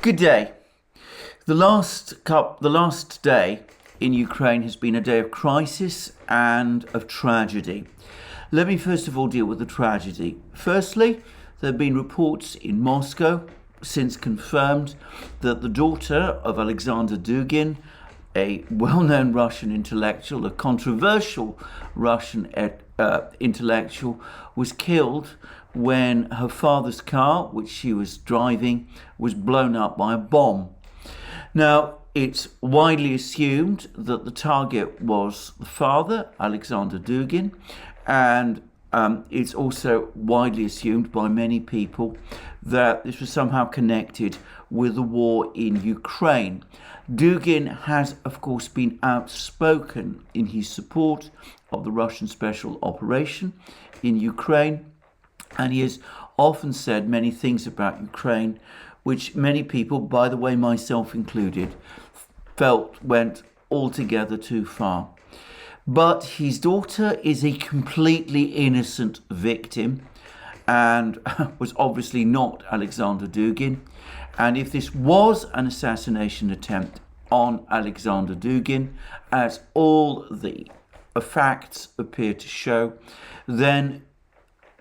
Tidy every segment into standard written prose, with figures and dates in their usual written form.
Good day. The last day in Ukraine has been a day of crisis and of tragedy. Let me first of all deal with the tragedy. Firstly, there have been reports in Moscow, since confirmed, that the daughter of Alexander Dugin, a well-known Russian intellectual, a controversial Russian intellectual, was killed when her father's car, which she was driving, was blown up by a bomb. Now, it's widely assumed that the target was the father, Alexander Dugin, and it's also widely assumed by many people that this was somehow connected with the war in Ukraine. Dugin has, of course, been outspoken in his support of the Russian special operation in Ukraine, and he has often said many things about Ukraine, which many people, by the way, myself included, felt went altogether too far. But his daughter is a completely innocent victim and was obviously not Alexander Dugin. And if this was an assassination attempt on Alexander Dugin, as all the facts appear to show, then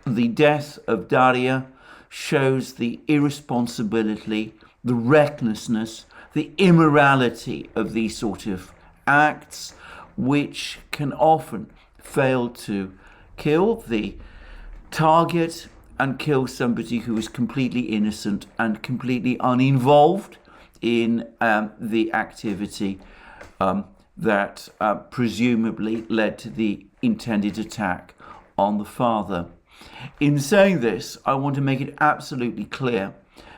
the death of Daria shows the irresponsibility, the recklessness, the immorality of these sort of acts, which can often fail to kill the target and kill somebody who is completely innocent and completely uninvolved in the activity that presumably led to the intended attack on the father. In saying this, I want to make it absolutely clear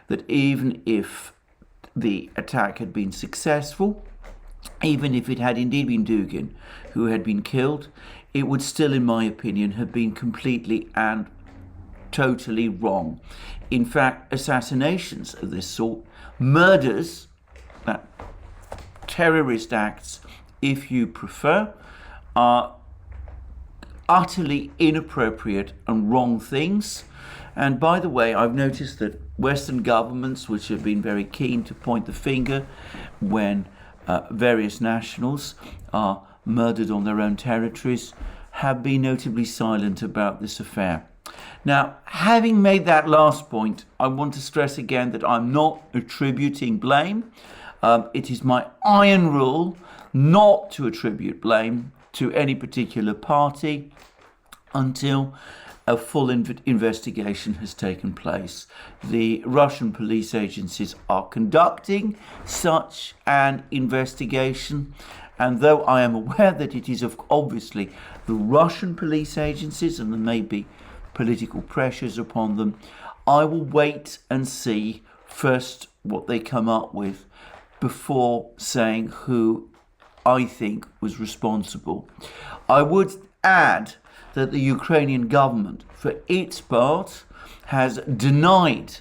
that even if the attack had been successful, even if it had indeed been Dugin who had been killed, it would still, in my opinion, have been completely and totally wrong. In fact, assassinations of this sort, murders, terrorist acts, if you prefer, are utterly inappropriate and wrong things. And by the way, I've noticed that Western governments, which have been very keen to point the finger when various nationals are murdered on their own territories, have been notably silent about this affair. Now, having made that last point, I want to stress again that I'm not attributing blame. It is my iron rule not to attribute blame to any particular party until a full investigation has taken place. The Russian police agencies are conducting such an investigation, and though I am aware that it is obviously the Russian police agencies and there may be political pressures upon them, I will wait and see first what they come up with before saying who I think was responsible. I would add that the Ukrainian government, for its part, has denied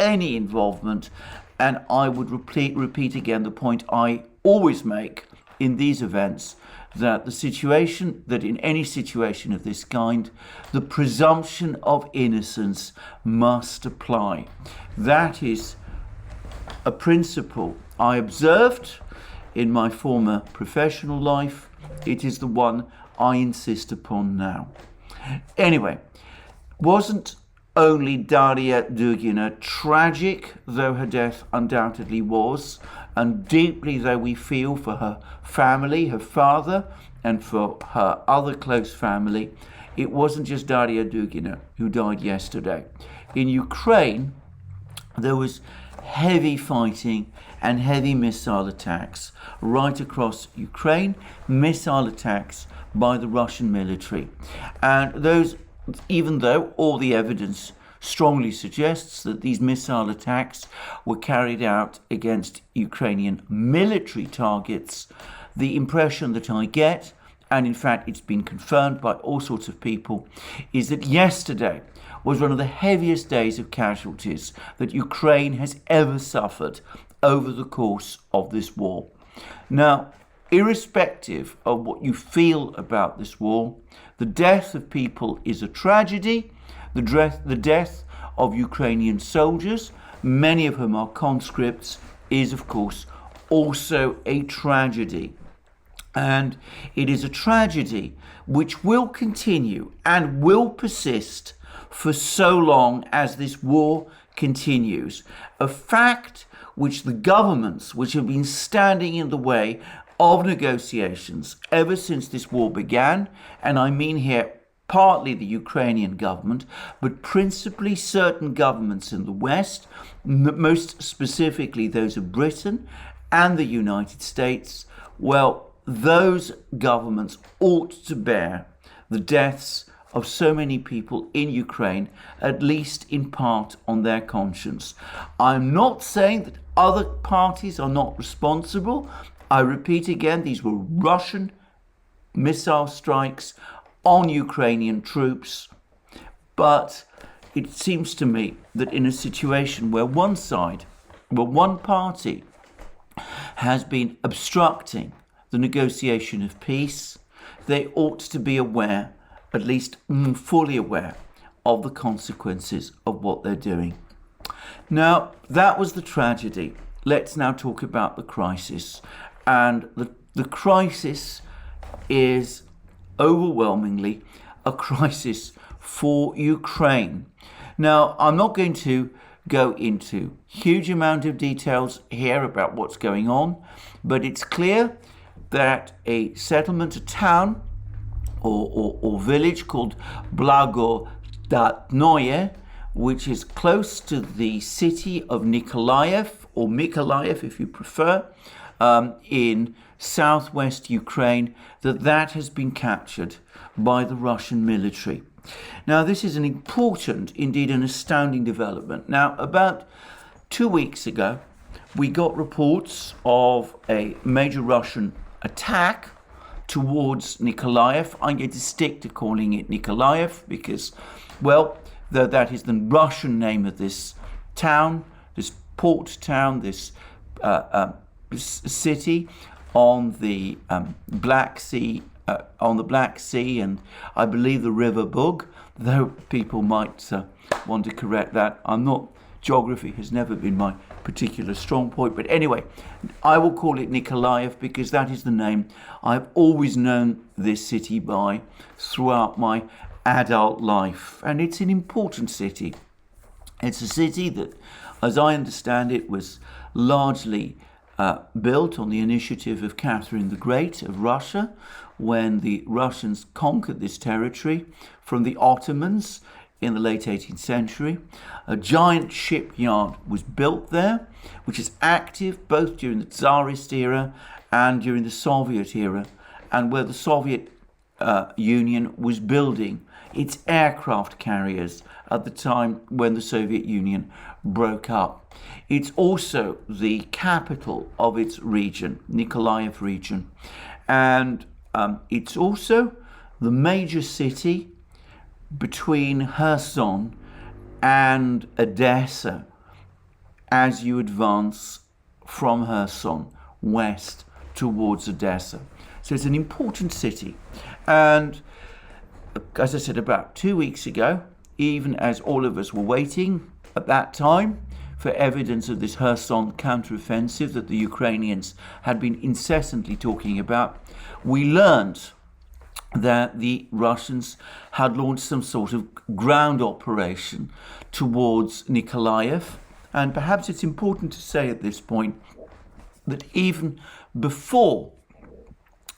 any involvement, and I would repeat again the point I always make in these events, that in any situation of this kind, the presumption of innocence must apply. That is a principle I observed in my former professional life. It is the one I insist upon now. Anyway, wasn't only Daria Dugina tragic, though her death undoubtedly was, and deeply though we feel for her family, her father, and for her other close family, it wasn't just Daria Dugina who died yesterday. In Ukraine, there was heavy fighting and heavy missile attacks right across Ukraine, missile attacks by the Russian military. And those, even though all the evidence strongly suggests that these missile attacks were carried out against Ukrainian military targets, the impression that I get, and in fact it's been confirmed by all sorts of people, is that yesterday was one of the heaviest days of casualties that Ukraine has ever suffered over the course of this war. Now, irrespective of what you feel about this war, the death of people is a tragedy. The death of Ukrainian soldiers, many of whom are conscripts, is of course also a tragedy. And it is a tragedy which will continue and will persist for so long as this war continues. A fact which the governments which have been standing in the way of negotiations ever since this war began, and I mean here partly the Ukrainian government, but principally certain governments in the West, most specifically those of Britain and the United States, well, those governments ought to bear the deaths of so many people in Ukraine, at least in part, on their conscience. I'm not saying that other parties are not responsible. I repeat again, these were Russian missile strikes on Ukrainian troops. But it seems to me that in a situation where one party has been obstructing the negotiation of peace, they ought to be aware, at least fully aware, of the consequences of what they're doing. Now, that was the tragedy. Let's now talk about the crisis. And the crisis is overwhelmingly a crisis for Ukraine. Now, I'm not going to go into huge amount of details here about what's going on, but it's clear that a settlement, a town or village called Blagodatnoye, which is close to the city of Nikolayev, or Mykolaiv if you prefer, in southwest Ukraine, that has been captured by the Russian military. Now, this is an important, indeed an astounding development. Now, about 2 weeks ago, we got reports of a major Russian attack towards Nikolayev. I'm going to stick to calling it Nikolayev because, well, though that is the Russian name of this town, this port town, this city on the Black Sea, and I believe the River Bug, though people might want to correct that. Geography has never been my particular strong point, but anyway, I will call it Nikolayev because that is the name I've always known this city by throughout my adult life, and it's an important city. It's a city that, as I understand it, was largely built on the initiative of Catherine the Great of Russia when the Russians conquered this territory from the Ottomans in the late 18th century. A giant shipyard was built there, which is active both during the Tsarist era and during the Soviet era, and where the Soviet Union was building its aircraft carriers at the time when the Soviet Union broke up. It's also the capital of its region, Nikolayev region, and it's also the major city between Kherson and Odessa as you advance from Kherson west towards Odessa. So it's an important city. And as I said, about 2 weeks ago, even as all of us were waiting at that time for evidence of this Kherson counteroffensive that the Ukrainians had been incessantly talking about, we learned that the Russians had launched some sort of ground operation towards Nikolayev. And perhaps it's important to say at this point that even before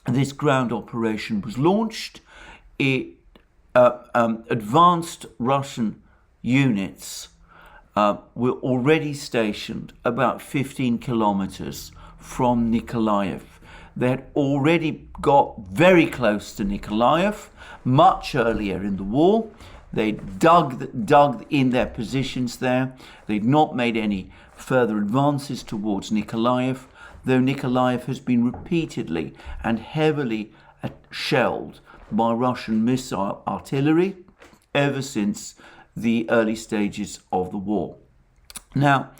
this ground operation was launched, advanced Russian units were already stationed about 15 kilometers from Nikolayev. They had already got very close to Nikolayev much earlier in the war. They dug in their positions there. They'd not made any further advances towards Nikolayev, though Nikolayev has been repeatedly and heavily shelled by Russian missile artillery ever since the early stages of the war. Now,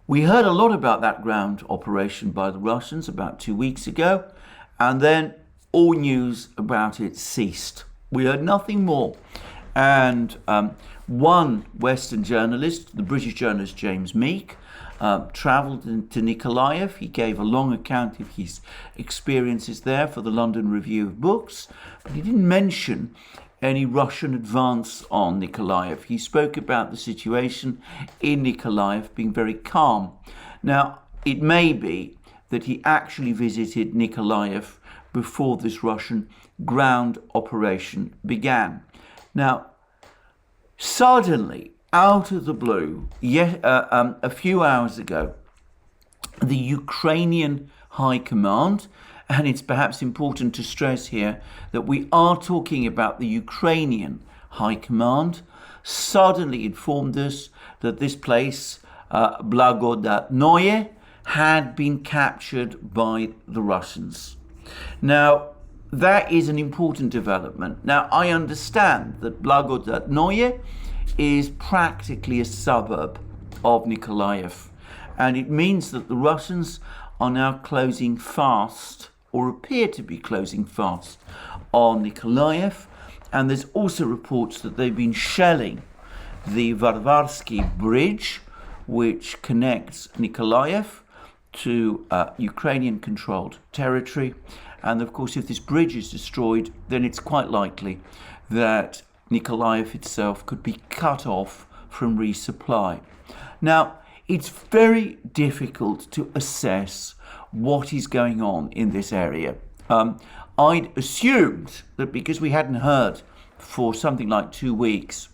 we heard a lot about that ground operation by the Russians about 2 weeks ago, and then all news about it ceased. We heard nothing more. And One Western journalist, the British journalist James Meek, travelled to Nikolayev. He gave a long account of his experiences there for the London Review of Books, but he didn't mention any Russian advance on Nikolayev. He spoke about the situation in Nikolayev being very calm. Now, it may be that he actually visited Nikolayev before this Russian ground operation began. Now, suddenly, out of the blue, a few hours ago, the Ukrainian High Command, and it's perhaps important to stress here that we are talking about the Ukrainian High Command, suddenly informed us that this place, Blagodatnoye, had been captured by the Russians. Now, that is an important development. Now, I understand that Blagodatnoye is practically a suburb of Nikolayev, and it means that the Russians are now closing fast, or appear to be closing fast, on Nikolayev, and there's also reports that they've been shelling the Varvarsky Bridge, which connects Nikolayev to Ukrainian-controlled territory. And of course, if this bridge is destroyed, then it's quite likely that Nikolayev itself could be cut off from resupply. Now, it's very difficult to assess what is going on in this area. I'd assumed that because we hadn't heard for something like 2 weeks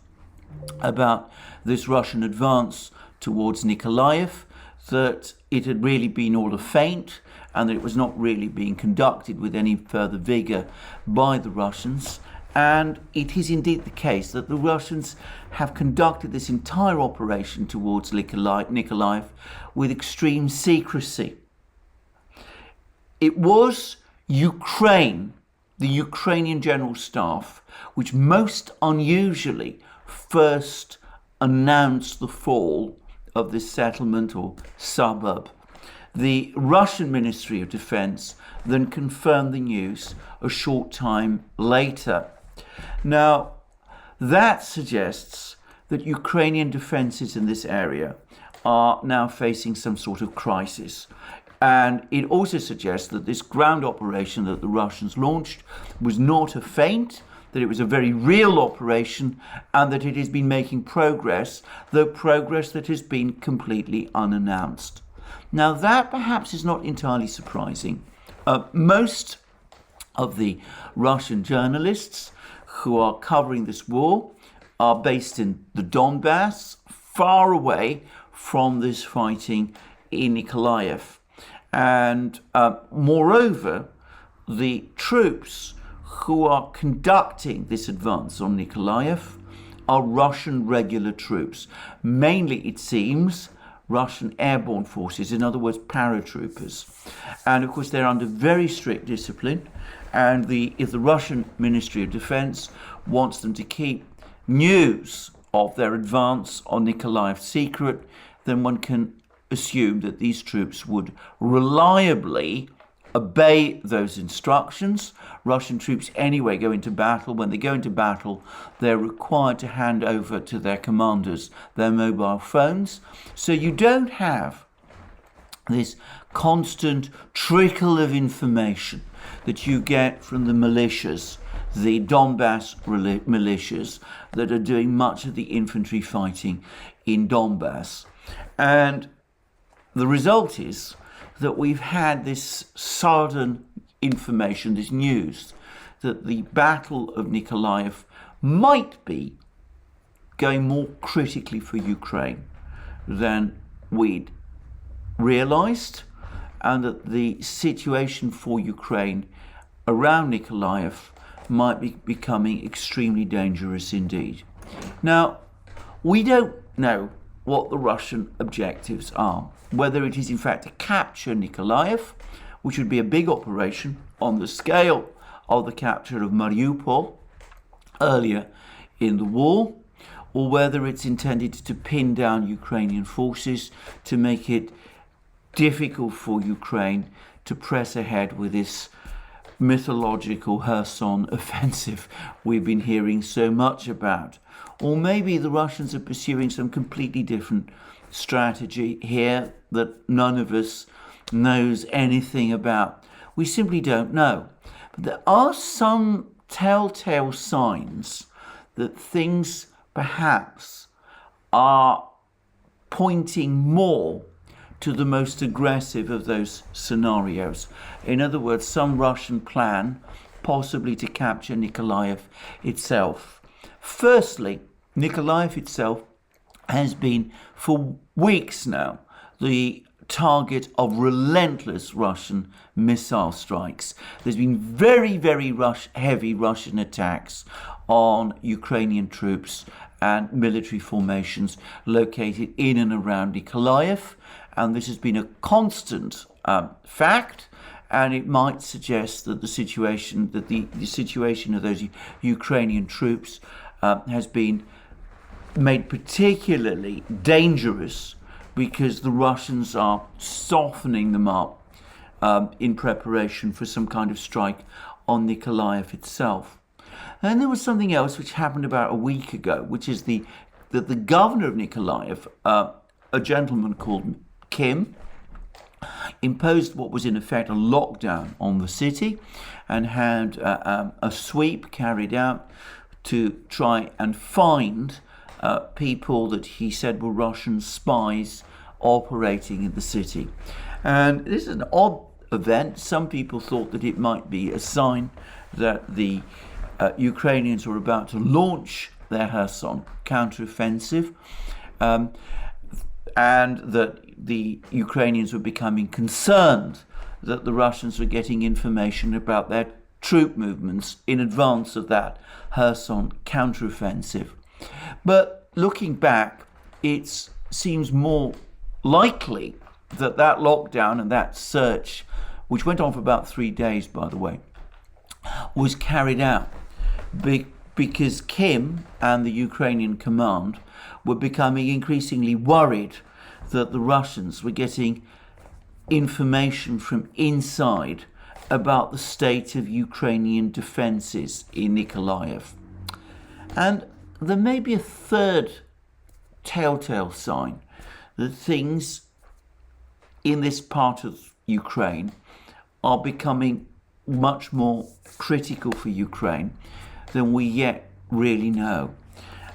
about this Russian advance towards Nikolayev, that it had really been all a feint and that it was not really being conducted with any further vigor by the Russians. And it is indeed the case that the Russians have conducted this entire operation towards Nikolayev with extreme secrecy. It was Ukraine, the Ukrainian General Staff, which most unusually first announced the fall of this settlement or suburb. The Russian Ministry of Defense then confirmed the news a short time later. Now, that suggests that Ukrainian defenses in this area are now facing some sort of crisis. And it also suggests that this ground operation that the Russians launched was not a feint, that it was a very real operation, and that it has been making progress, though progress that has been completely unannounced. Now, that perhaps is not entirely surprising. Most of the Russian journalists who are covering this war are based in the Donbass, far away from this fighting in Nikolayev. And moreover, the troops who are conducting this advance on Nikolayev are Russian regular troops, mainly, it seems, Russian airborne forces, in other words, paratroopers. And of course, they're under very strict discipline. And if the Russian Ministry of Defense wants them to keep news of their advance on Nikolayev secret, then one can assume that these troops would reliably obey those instructions. Russian troops anyway go into battle. When they go into battle, they're required to hand over to their commanders their mobile phones. So you don't have this constant trickle of information that you get from the militias, the Donbass militias that are doing much of the infantry fighting in Donbass. And the result is that we've had this sudden information, this news, that the Battle of Nikolayev might be going more critically for Ukraine than we'd realized, and that the situation for Ukraine around Nikolayev might be becoming extremely dangerous indeed. Now, we don't know what the Russian objectives are, whether it is in fact to capture Nikolayev, which would be a big operation on the scale of the capture of Mariupol earlier in the war, or whether it's intended to pin down Ukrainian forces to make it difficult for Ukraine to press ahead with this mythological Kherson offensive we've been hearing so much about. Or maybe the Russians are pursuing some completely different strategy here that none of us knows anything about. We simply don't know. But there are some telltale signs that things perhaps are pointing more to the most aggressive of those scenarios. In other words, some Russian plan possibly to capture Nikolayev itself. Firstly, Nikolayev itself has been for weeks now the target of relentless Russian missile strikes. There's been very, very heavy Russian attacks on Ukrainian troops and military formations located in and around Nikolayev, and this has been a constant fact. And it might suggest that the situation of those Ukrainian troops has been made particularly dangerous because the Russians are softening them up in preparation for some kind of strike on Nikolayev itself. And there was something else which happened about a week ago, which is that the governor of Nikolayev, a gentleman called Kim, imposed what was in effect a lockdown on the city and had a sweep carried out to try and find people that he said were Russian spies operating in the city. And this is an odd event. Some people thought that it might be a sign that the Ukrainians were about to launch their Kherson counteroffensive, and that the Ukrainians were becoming concerned that the Russians were getting information about their troop movements in advance of that Kherson counteroffensive. But looking back, it seems more likely that that lockdown and that search, which went on for about 3 days, by the way, was carried out because Kim and the Ukrainian command were becoming increasingly worried that the Russians were getting information from inside about the state of Ukrainian defenses in Nikolayev. And there may be a third telltale sign that things in this part of Ukraine are becoming much more critical for Ukraine than we yet really know.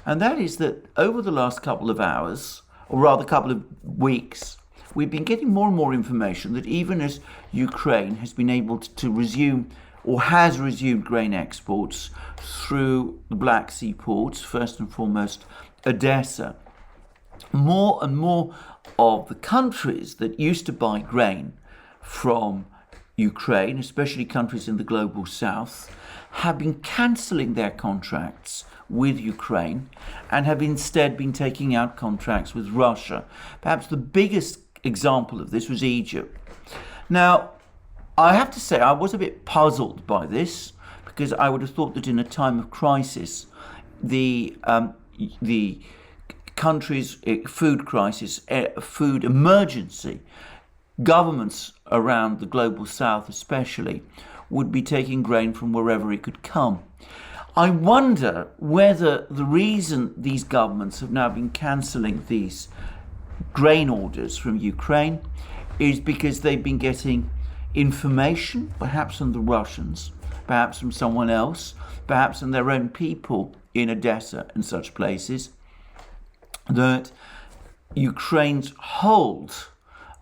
And that is that over the last couple of hours, or rather couple of weeks, we've been getting more and more information that even as Ukraine has been able to resume or has resumed grain exports through the Black Sea ports, first and foremost Odessa, more and more of the countries that used to buy grain from Ukraine, especially countries in the global south, have been cancelling their contracts with Ukraine and have instead been taking out contracts with Russia. Perhaps the biggest example of this was Egypt. Now, I have to say I was a bit puzzled by this, because I would have thought that in a time of crisis, the country's food crisis, food emergency, governments around the global south especially, would be taking grain from wherever it could come. I wonder whether the reason these governments have now been cancelling these grain orders from Ukraine is because they've been getting information, perhaps from the Russians, perhaps from someone else, perhaps from their own people in Odessa and such places, that Ukraine's hold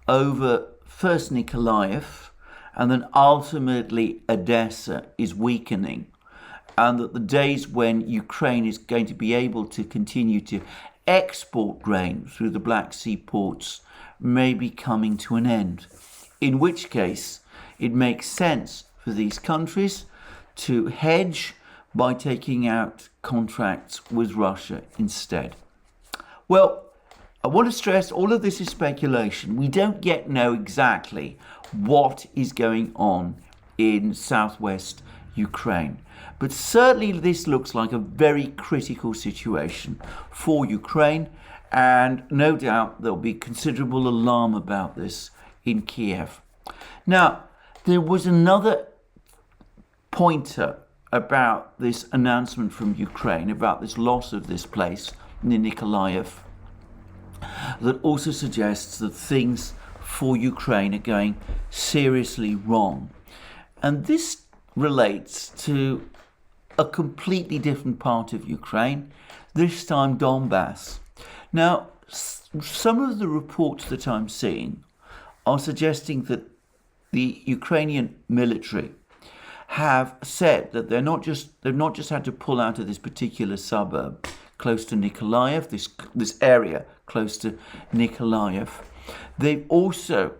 over first Nikolayev and then ultimately Odessa is weakening, and that the days when Ukraine is going to be able to continue to export grain through the Black Sea ports may be coming to an end, in which case it makes sense for these countries to hedge by taking out contracts with Russia instead. Well, I want to stress all of this is speculation. We don't yet know exactly what is going on in southwest Ukraine. But certainly this looks like a very critical situation for Ukraine, and no doubt there'll be considerable alarm about this in Kiev. Now, there was another pointer about this announcement from Ukraine, about this loss of this place, near Nikolayev, that also suggests that things for Ukraine are going seriously wrong. And this relates to a completely different part of Ukraine, this time Donbass. Now, some of the reports that I'm seeing are suggesting that the Ukrainian military have said that they've not just had to pull out of this particular suburb close to Nikolayev, this area close to Nikolayev. They've also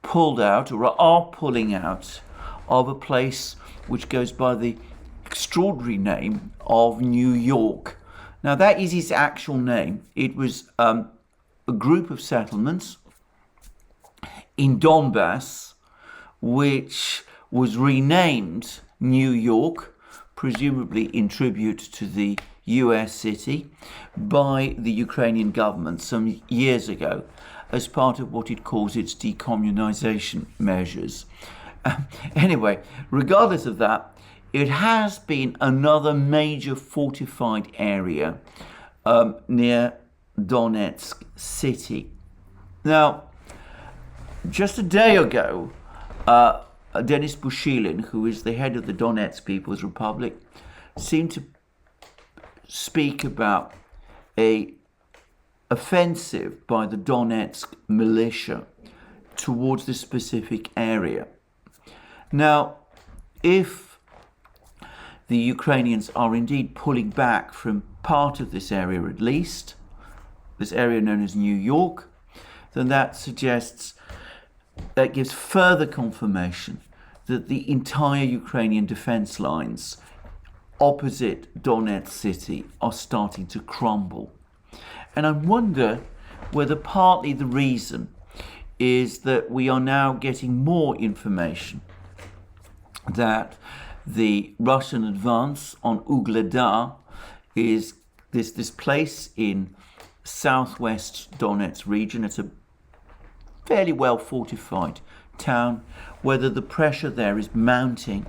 pulled out, or are pulling out, of a place which goes by the extraordinary name of New York. Now, that is its actual name. It was a group of settlements in Donbass, which was renamed New York, presumably in tribute to the US city, by the Ukrainian government some years ago as part of what it calls its decommunization measures. Anyway, regardless of that, it has been another major fortified area near Donetsk city. Now, just a day ago, Denis Pushilin, who is the head of the Donetsk People's Republic, seemed to speak about a offensive by the Donetsk militia towards this specific area. Now, if the Ukrainians are indeed pulling back from part of this area at least, this area known as New York, then that gives further confirmation that the entire Ukrainian defense lines opposite Donetsk city are starting to crumble. And I wonder whether partly the reason is that we are now getting more information that the Russian advance on Ugledar is this place in southwest Donetsk region. It's a fairly well fortified town, whether the pressure there is mounting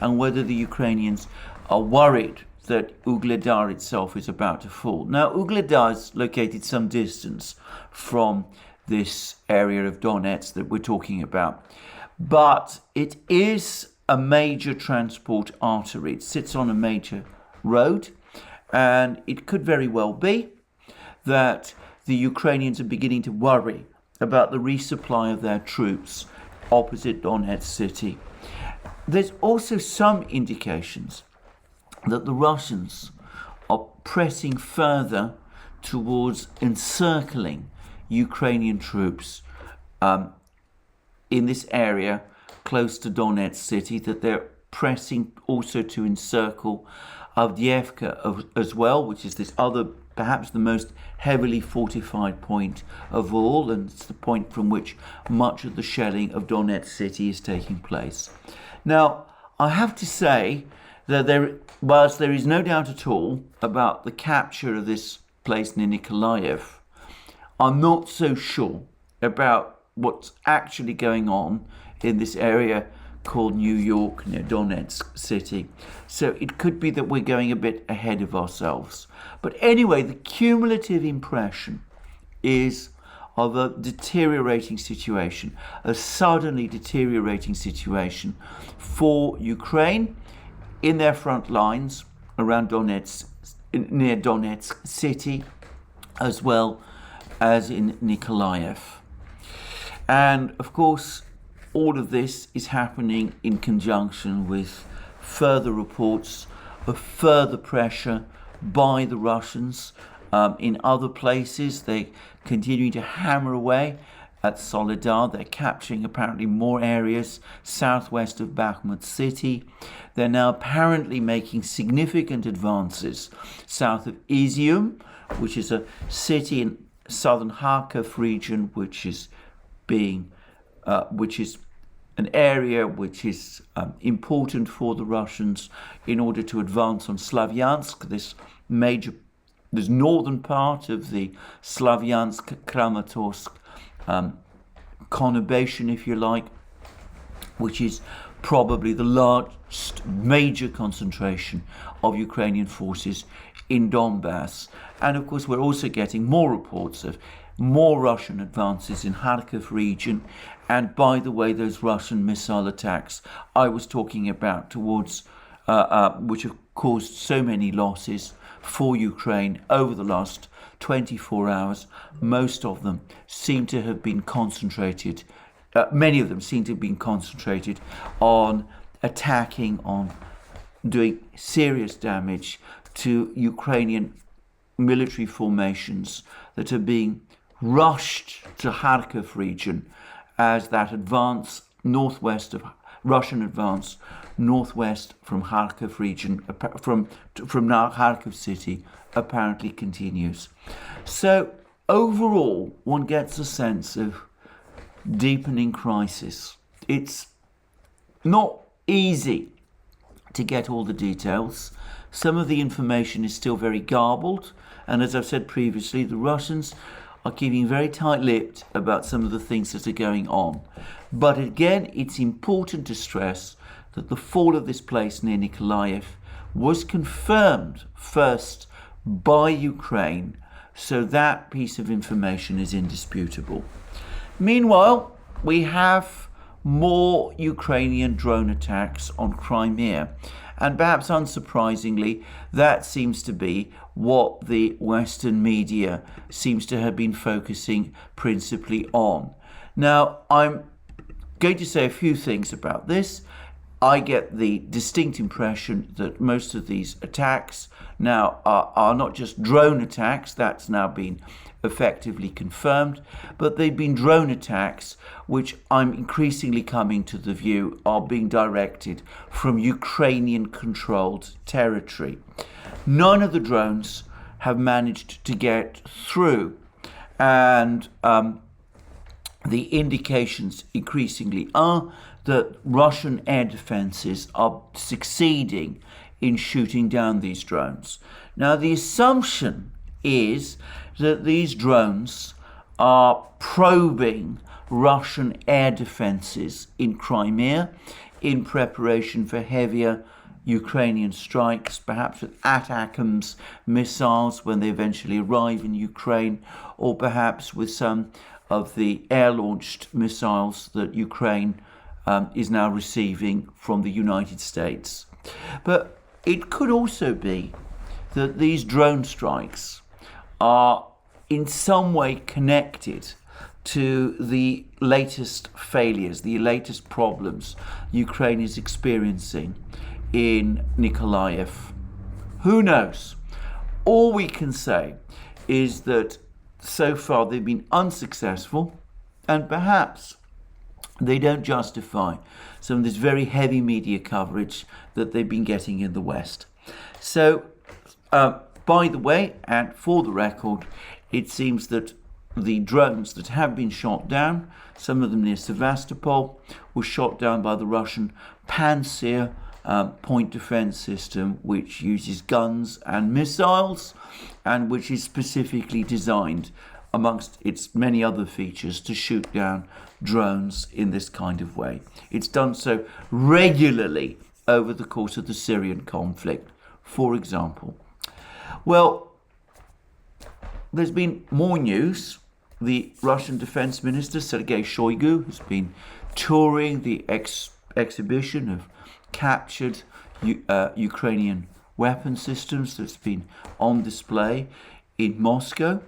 and whether the Ukrainians are worried that Ugledar itself is about to fall. Now, Ugledar is located some distance from this area of Donetsk that we're talking about, but it is a major transport artery. It sits on a major road, and it could very well be that the Ukrainians are beginning to worry about the resupply of their troops opposite Donetsk city. There's also some indications that the Russians are pressing further towards encircling Ukrainian troops in this area close to Donetsk city, that they're pressing also to encircle Avdiivka as well, which is this other, perhaps the most heavily fortified point of all, and it's the point from which much of the shelling of Donetsk city is taking place. Now, I have to say that whilst there is no doubt at all about the capture of this place near Nikolayev, I'm not so sure about what's actually going on in this area called New York near Donetsk city. So it could be that we're going a bit ahead of ourselves. But anyway, the cumulative impression is of a deteriorating situation, a suddenly deteriorating situation for Ukraine in their front lines around Donetsk, near Donetsk city, as well as in Nikolayev. And of course, all of this is happening in conjunction with further reports of further pressure by the Russians in other places. They're continuing to hammer away at Soledar. They're capturing apparently more areas southwest of Bakhmut city. They're now apparently making significant advances south of ETHEREUM, which is a city in southern Kharkiv region, which is an area which is important for the Russians in order to advance on Slavyansk, this northern part of the Slavyansk-Kramatorsk conurbation, if you like, which is probably the largest major concentration of Ukrainian forces in Donbass. And of course, we're also getting more reports of more Russian advances in Kharkiv region. And by the way, those Russian missile attacks I was talking about towards, which have caused so many losses for Ukraine over the last 24 hours, most of them seem to have been concentrated, many of them seem to have been concentrated on attacking, on doing serious damage to Ukrainian military formations that are being rushed to Kharkiv region as that advance northwest of Russian advance northwest from Kharkiv region, from Kharkiv city, apparently continues. So overall, one gets a sense of deepening crisis. It's not easy to get all the details. Some of the information is still very garbled, and as I've said previously, the Russians are keeping very tight-lipped about some of the things that are going on. But again, it's important to stress that the fall of this place near Nikolayev was confirmed first by Ukraine, so that piece of information is indisputable. Meanwhile, we have more Ukrainian drone attacks on Crimea, and perhaps unsurprisingly, that seems to be what the Western media seems to have been focusing principally on. Now, I'm going to say a few things about this. I get the distinct impression that most of these attacks now are not just drone attacks, that's now been effectively confirmed, but they've been drone attacks which I'm increasingly coming to the view are being directed from Ukrainian-controlled territory. None of the drones have managed to get through, and the indications increasingly are that Russian air defenses are succeeding in shooting down these drones. Now, the assumption is that these drones are probing Russian air defenses in Crimea in preparation for heavier Ukrainian strikes, perhaps with ATACMS missiles when they eventually arrive in Ukraine, or perhaps with some of the air-launched missiles that Ukraine is now receiving from the United States. But it could also be that these drone strikes are in some way connected to the latest failures, the latest problems Ukraine is experiencing in Nikolayev. Who knows? All we can say is that so far they've been unsuccessful, and perhaps they don't justify some of this very heavy media coverage that they've been getting in the West. So, by the way, and for the record, it seems that the drones that have been shot down, some of them near Sevastopol, were shot down by the Russian Pantsir point defense system, which uses guns and missiles, and which is specifically designed, amongst its many other features, to shoot down drones in this kind of way. It's done so regularly over the course of the Syrian conflict, for example. Well, there's been more news. The Russian Defense Minister, Sergei Shoigu, has been touring the exhibition of captured Ukrainian weapon systems that's been on display in Moscow.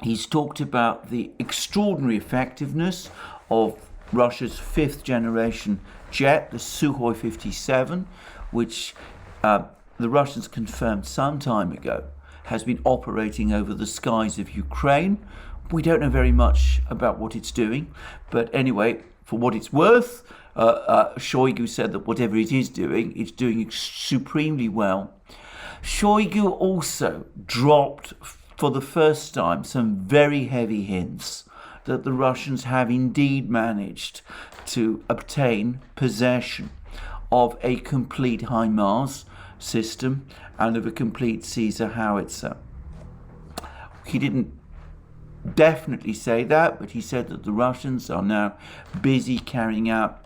He's talked about the extraordinary effectiveness of Russia's fifth generation jet, the Sukhoi 57, which the Russians confirmed some time ago has been operating over the skies of Ukraine. We don't know very much about what it's doing, but anyway, for what it's worth, Shoigu said that whatever it is doing, it's doing supremely well. Shoigu also dropped for the first time some very heavy hints that the Russians have indeed managed to obtain possession of a complete HIMARS system and of a complete Caesar howitzer. He didn't definitely say that, but he said that the Russians are now busy carrying out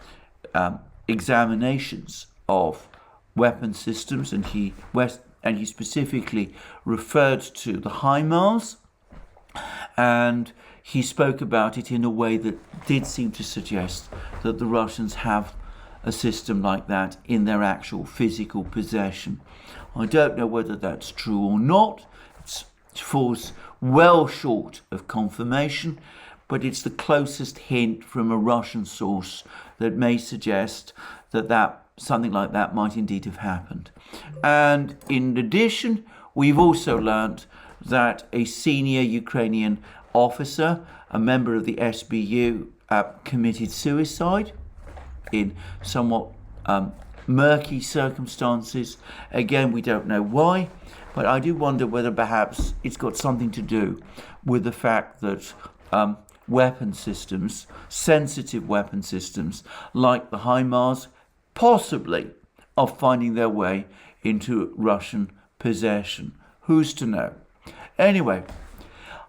examinations of weapon systems, and he specifically referred to the HIMARS, and he spoke about it in a way that did seem to suggest that the Russians have a system like that in their actual physical possession. I don't know whether that's true or not. It falls well short of confirmation, but it's the closest hint from a Russian source that may suggest that something like that might indeed have happened. And in addition, we've also learned that a senior Ukrainian officer, a member of the SBU, committed suicide in somewhat murky circumstances. Again, we don't know why, but I do wonder whether perhaps it's got something to do with the fact that weapon systems, sensitive weapon systems like the HIMARS, possibly are finding their way into Russian possession. Who's to know? Anyway,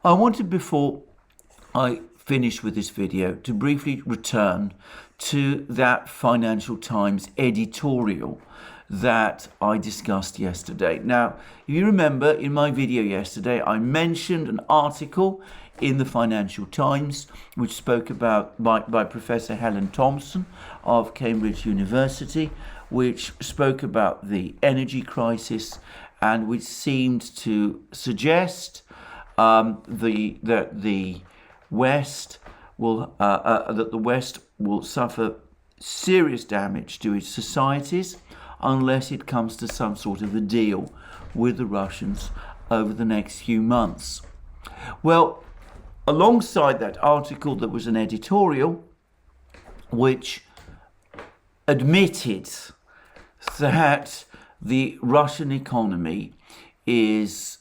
I wanted, before I finish with this video, to briefly return to that Financial Times editorial that I discussed yesterday. Now, if you remember, in my video yesterday, I mentioned an article in the Financial Times which spoke about by Professor Helen Thompson of Cambridge University, which spoke about the energy crisis and which seemed to suggest that the West will suffer serious damage to its societies unless it comes to some sort of a deal with the Russians over the next few months. Well, alongside that article, there was an editorial which admitted that the Russian economy is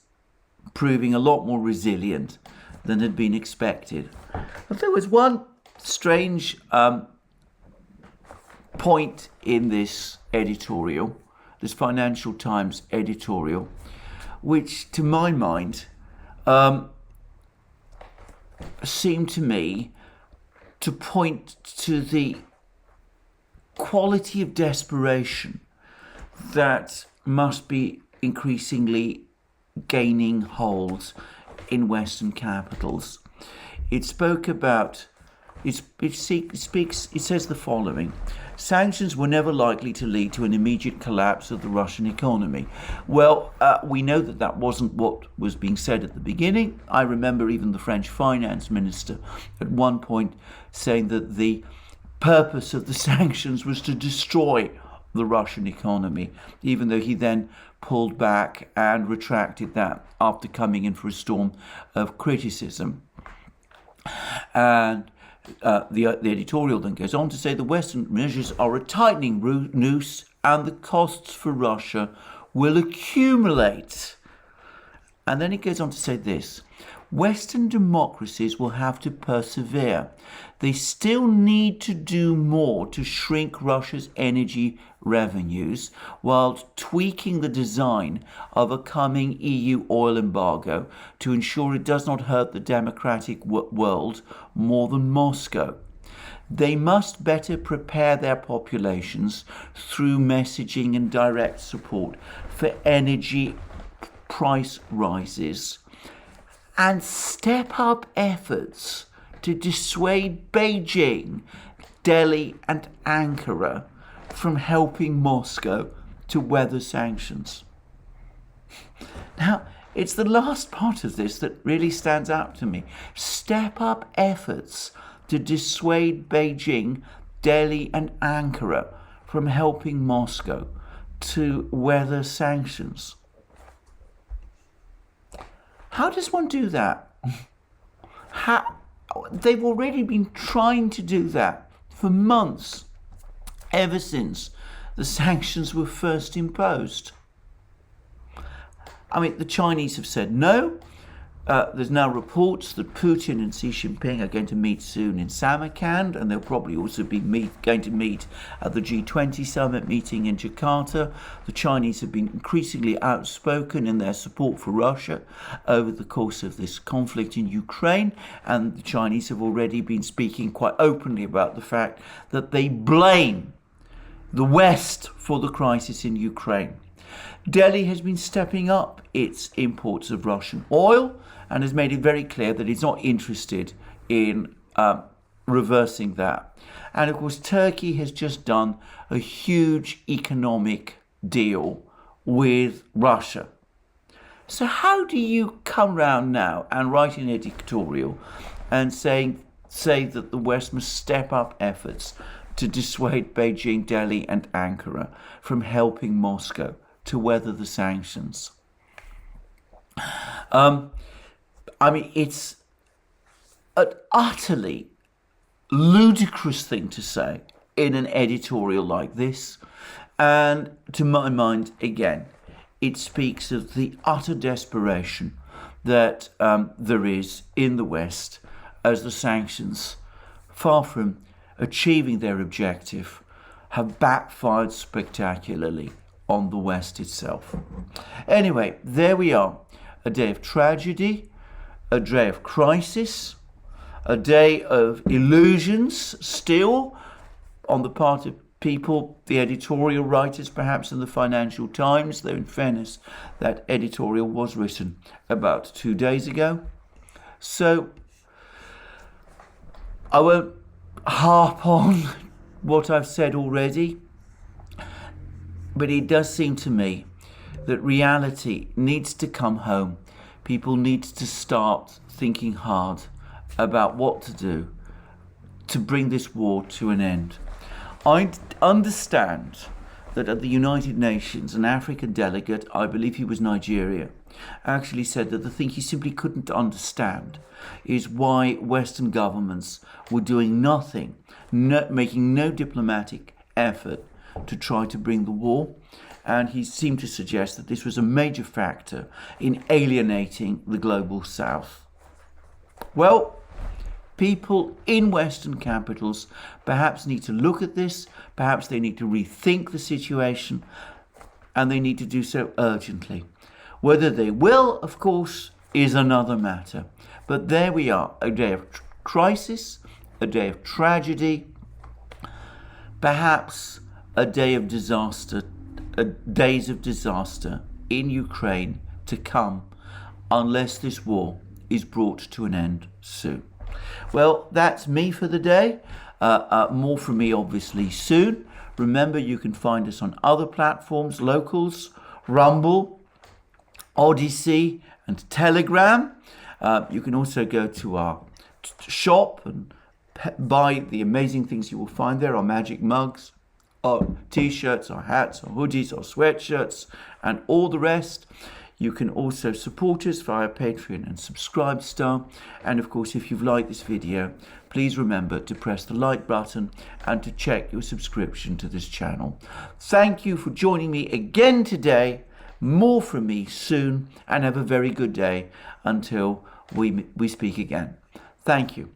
proving a lot more resilient than had been expected. But there was one strange point in this editorial, this Financial Times editorial, which to my mind seemed to me to point to the quality of desperation that must be increasingly gaining hold in Western capitals. It spoke about, it says the following: sanctions were never likely to lead to an immediate collapse of the Russian economy. Well, we know that wasn't what was being said at the beginning. I remember even the French finance minister at one point saying that the purpose of the sanctions was to destroy the Russian economy, even though he then pulled back and retracted that after coming in for a storm of criticism. And the editorial then goes on to say the Western measures are a tightening noose and the costs for Russia will accumulate. And then it goes on to say this: Western democracies will have to persevere. They still need to do more to shrink Russia's energy revenues while tweaking the design of a coming EU oil embargo to ensure it does not hurt the democratic world more than Moscow. They must better prepare their populations through messaging and direct support for energy price rises, and step up efforts to dissuade Beijing, Delhi and Ankara from helping Moscow to weather sanctions. Now, it's the last part of this that really stands out to me. Step up efforts to dissuade Beijing, Delhi and Ankara from helping Moscow to weather sanctions. How does one do that? They've already been trying to do that for months, ever since the sanctions were first imposed. I mean, the Chinese have said no. There's now reports that Putin and Xi Jinping are going to meet soon in Samarkand, and they'll probably also be going to meet at the G20 summit meeting in Jakarta. The Chinese have been increasingly outspoken in their support for Russia over the course of this conflict in Ukraine, and the Chinese have already been speaking quite openly about the fact that they blame the West for the crisis in Ukraine. Delhi has been stepping up its imports of Russian oil and has made it very clear that it's not interested in reversing that. And of course, Turkey has just done a huge economic deal with Russia. So how do you come round now and write an editorial and say that the West must step up efforts to dissuade Beijing, Delhi and Ankara from helping Moscow to weather the sanctions? I mean, it's an utterly ludicrous thing to say in an editorial like this. And to my mind, again, it speaks of the utter desperation that there is in the West as the sanctions, far from achieving their objective, have backfired spectacularly on the West itself. Anyway, there we are. A day of tragedy, a day of crisis, a day of illusions still on the part of people, the editorial writers perhaps in the Financial Times, though in fairness that editorial was written about 2 days ago. So I won't harp on what I've said already, but it does seem to me that reality needs to come home. People need to start thinking hard about what to do to bring this war to an end. I understand that at the United Nations, an African delegate, I believe he was Nigeria, actually said that the thing he simply couldn't understand is why Western governments were doing nothing, making no diplomatic effort to try to bring the war. And he seemed to suggest that this was a major factor in alienating the global South. Well, people in Western capitals perhaps need to look at this, perhaps they need to rethink the situation, and they need to do so urgently. Whether they will, of course, is another matter. But there we are, a day of crisis, a day of tragedy, perhaps a day of disaster, days of disaster in Ukraine to come, unless this war is brought to an end soon. Well, that's me for the day. More from me obviously soon. Remember, you can find us on other platforms, Locals, Rumble, ODYSEE and Telegram. You can also go to our shop and buy the amazing things you will find there, our magic mugs, our t-shirts, our hats, our hoodies, our sweatshirts, and all the rest. You can also support us via Patreon and Subscribestar. And of course, if you've liked this video, please remember to press the like button and to check your subscription to this channel. Thank you for joining me again today. More from me soon, and have a very good day until we speak again. Thank you.